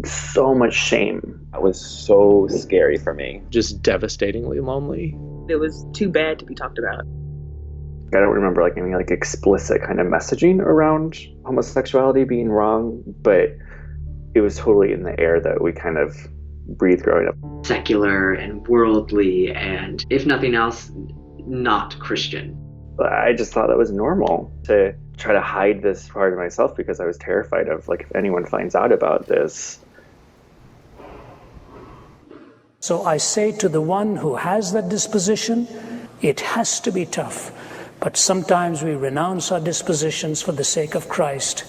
So much shame. That was so scary for me. Just devastatingly lonely. It was too bad to be talked about. I don't remember any explicit kind of messaging around homosexuality being wrong, but it was totally in the air that we kind of breathed growing up. Secular and worldly, and if nothing else, not Christian. I just thought that was normal to try to hide this part of myself because I was terrified of if anyone finds out about this. So I say to the one who has that disposition, it has to be tough, but sometimes we renounce our dispositions for the sake of Christ.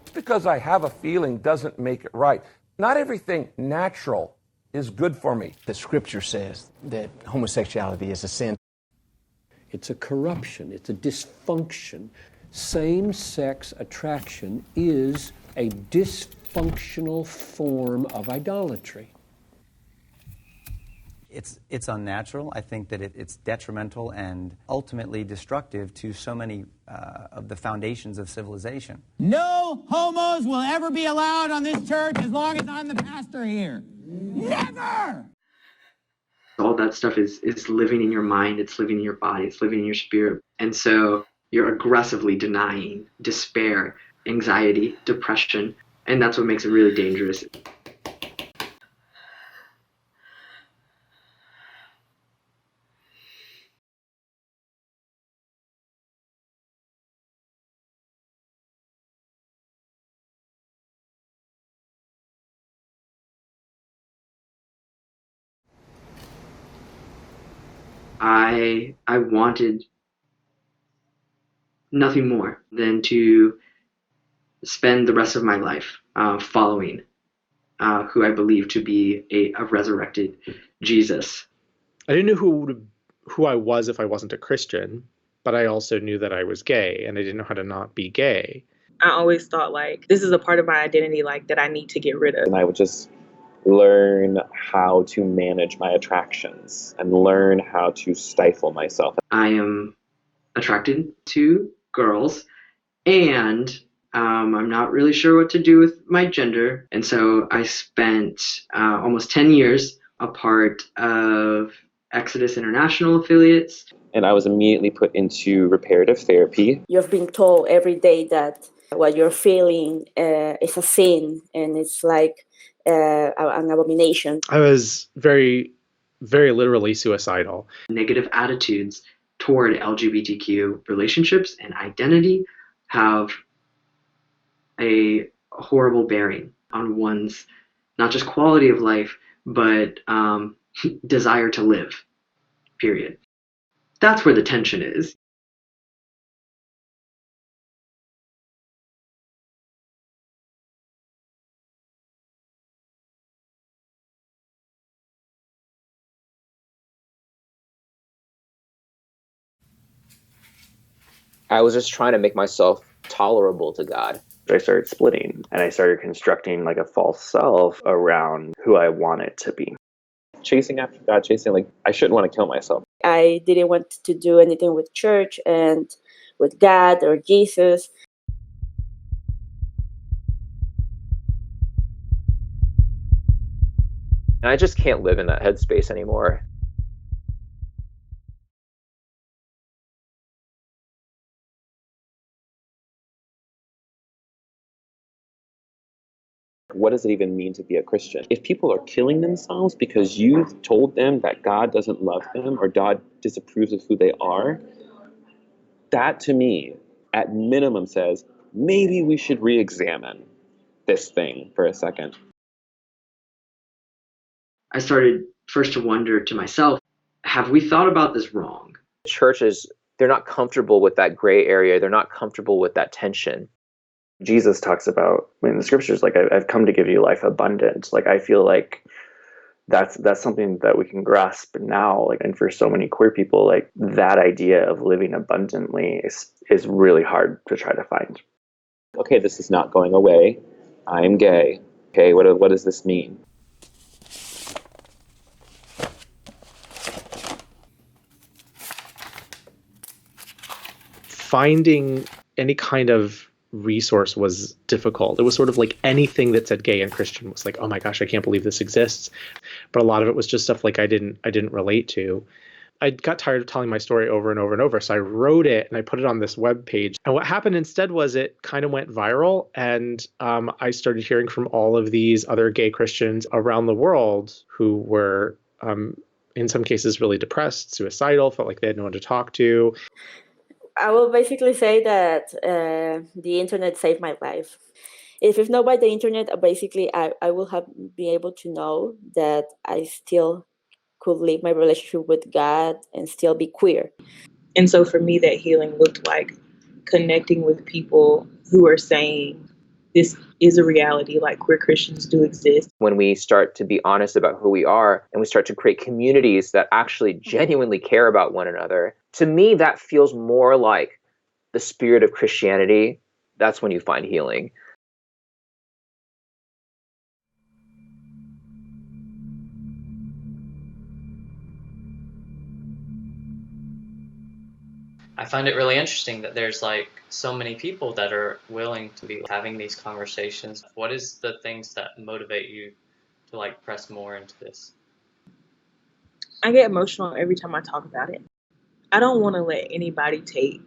Just because I have a feeling doesn't make it right. Not everything natural is good for me. The scripture says that homosexuality is a sin. It's a corruption. It's a dysfunction. Same-sex attraction is a dysfunctional form of idolatry. It's unnatural. I think that it's detrimental and ultimately destructive to so many of the foundations of civilization. No homos will ever be allowed on this church as long as I'm the pastor here. Never! All that stuff is living in your mind, it's living in your body, it's living in your spirit. And so you're aggressively denying despair, anxiety, depression, and that's what makes it really dangerous. I wanted nothing more than to spend the rest of my life following who I believe to be a resurrected Jesus. I didn't know who I was if I wasn't a Christian, but I also knew that I was gay, and I didn't know how to not be gay. I always thought this is a part of my identity that I need to get rid of. And I would just learn how to manage my attractions and learn how to stifle myself. I am attracted to girls, and I'm not really sure what to do with my gender. And so I spent almost 10 years a part of Exodus International affiliates. And I was immediately put into reparative therapy. You've been told every day that what you're feeling is a sin, and it's an abomination. I was very, very literally suicidal. Negative attitudes toward LGBTQ relationships and identity have a horrible bearing on one's not just quality of life, but desire to live, period. That's where the tension is. I was just trying to make myself tolerable to God. I started splitting, and I started constructing a false self around who I wanted to be. Chasing after God, I shouldn't want to kill myself. I didn't want to do anything with church and with God or Jesus. And I just can't live in that headspace anymore. What does it even mean to be a Christian? If people are killing themselves because you've told them that God doesn't love them or God disapproves of who they are, that to me, at minimum, says maybe we should re-examine this thing for a second. I started first to wonder to myself, have we thought about this wrong? Churches, they're not comfortable with that gray area. They're not comfortable with that tension. Jesus talks about in the scriptures, I've come to give you life abundant. I feel like that's something that we can grasp now. And for so many queer people, that idea of living abundantly is really hard to try to find. Okay, this is not going away. I am gay. Okay, what does this mean? Finding any kind of resource was difficult. It was sort of like anything that said gay and Christian was like, oh my gosh, I can't believe this exists. But a lot of it was just stuff like I didn't relate to. I got tired of telling my story over and over and over. So I wrote it and I put it on this web page. And what happened instead was it kind of went viral. And I started hearing from all of these other gay Christians around the world who were, in some cases, really depressed, suicidal, felt like they had no one to talk to. I will basically say that the internet saved my life. If not by the internet, basically I will have been able to know that I still could live my relationship with God and still be queer. And so for me, that healing looked like connecting with people who are saying this is a reality, like queer Christians do exist. When we start to be honest about who we are and we start to create communities that actually genuinely care about one another, to me, that feels more like the spirit of Christianity. That's when you find healing. I find it really interesting that there's like so many people that are willing to be having these conversations. What is the things that motivate you to like press more into this? I get emotional every time I talk about it. I don't want to let anybody take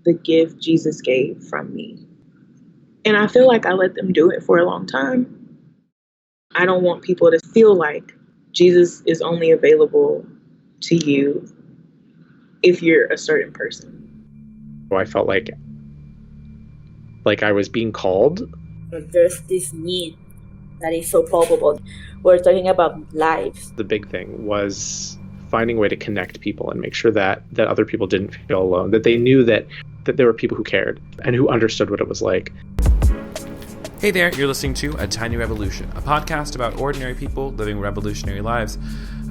the gift Jesus gave from me. And I feel like I let them do it for a long time. I don't want people to feel like Jesus is only available to you if you're a certain person. I felt like I was being called. There's this need that is so palpable. We're talking about lives. The big thing was finding a way to connect people and make sure that other people didn't feel alone, that they knew that there were people who cared and who understood what it was like. Hey there, you're listening to A Tiny Revolution, a podcast about ordinary people living revolutionary lives.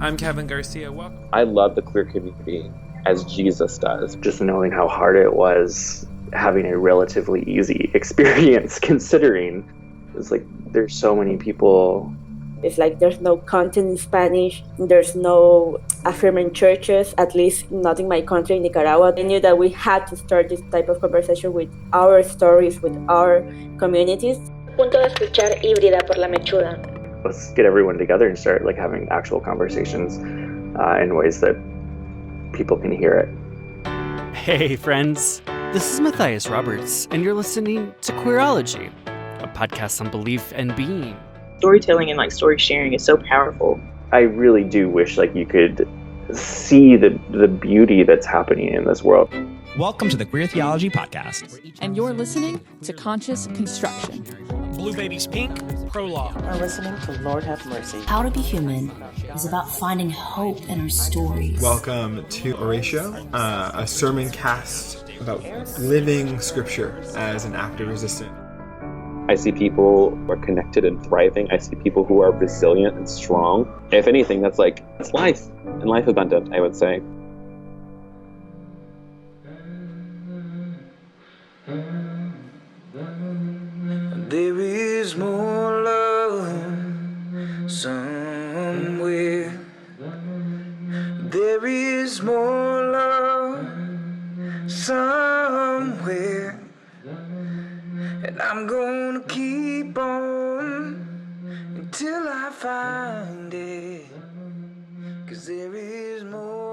I'm Kevin Garcia. Welcome. I love the queer community as Jesus does. Just knowing how hard it was, having a relatively easy experience, considering it's like there's so many people. It's like there's no content in Spanish, there's no affirming churches, at least not in my country, in Nicaragua. I knew that we had to start this type of conversation with our stories, with our communities. Punto de escuchar híbrida por la mechuda. Let's get everyone together and start like having actual conversations in ways that people can hear it. Hey friends, this is Matthias Roberts, and you're listening to Queerology, a podcast on belief and being. Storytelling and like story sharing is so powerful. I really do wish like you could see the beauty that's happening in this world. Welcome to the Queer Theology Podcast. And you're listening to Conscious Construction. Blue Baby's Pink, Prologue. Are listening to Lord Have Mercy. How to Be Human is about finding hope in our stories. Welcome to Oratio, a sermon cast about living scripture as an act of resistance. I see people who are connected and thriving. I see people who are resilient and strong. If anything, that's life and life abundant, I would say. There is more love somewhere. There is more love somewhere. And I'm gonna keep on until I find it. 'Cause there is more.